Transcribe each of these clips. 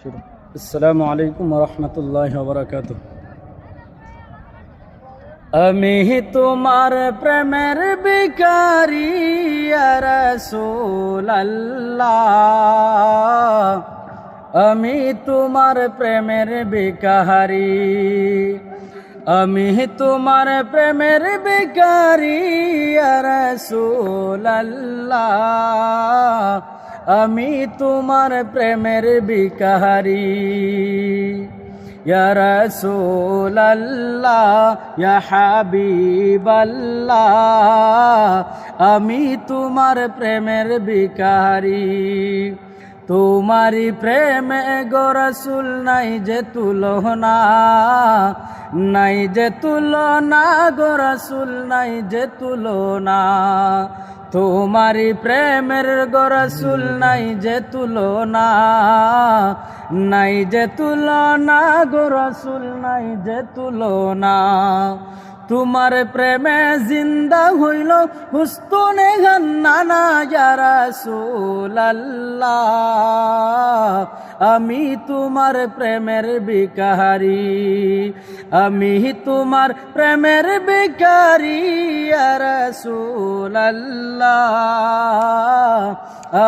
শুরু। আসসালামু আলাইকুম ওয়া রাহমাতুল্লাহি ওয়া বারাকাতুহু। আমি তোমার প্রেমের ভিখারি ইয়া রাসূলুল্লাহ, আমি তোমার প্রেমের ভিখারি, আমি তোমার প্রেমের ভিখারি ইয়া রাসূলুল্লাহ, আমি তোমার প্রেমের ভিখারি ইয়া রাসূলুল্লাহ ইয়া হাবিবাল্লাহ, আমি তোমার প্রেমের ভিখারি। তোমারি প্রেমে গো রাসূল নাই যে তুলনা, নাই যে তুলনা গো রাসূল নাই যে তুলনা, তোমারি প্রেমের গো রাসূল নাই যে তুলনা, নাই যে তুলনা গো রাসূল নাই যে তুলনা। তোমার প্রেমে জিন্দা হইল হুস্তুনে গান্নানা ইয়া রাসূলুল্লাহ, আমি তোমার প্রেমের ভিখারি, আমি তোমার প্রেমের ভিখারি ইয়া রাসূলুল্লাহ,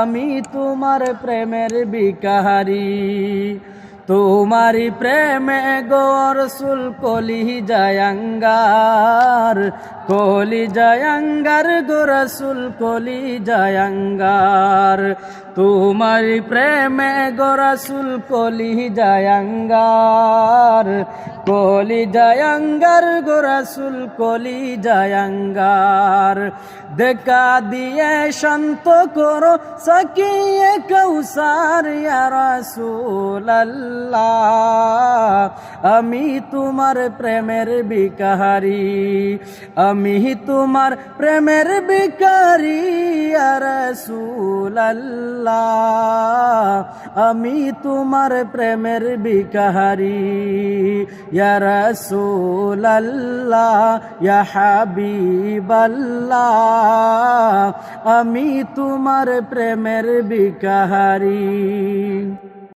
আমি তোমার প্রেমের ভিখারি। তোমারি প্রেমে গো রাসূল কলি জায়াঙ্গার, কলি জায়াঙ্গার গো রাসূল কলি জায়াঙ্গার, তোমারি প্রেমে গো রাসূল কলি জায়াঙ্গার, কলি জায়াঙ্গার গো রাসূল কলি জায়াঙ্গার। দেখা দিয়ে শান্ত করো সাকিয়ে কৌসার ইয়া রাসূলুল্লাহ, আমি তোমার প্রেমের ভিখারি, আমি তোমার প্রেমের ভিখারি ইয়া রাসূলুল্লাহ, আমি তোমার প্রেমের ভিখারি ইয়া রাসূলুল্লাহ ইয়া হাবিবাল্লাহ, আমি তোমার প্রেমের ভিখারি।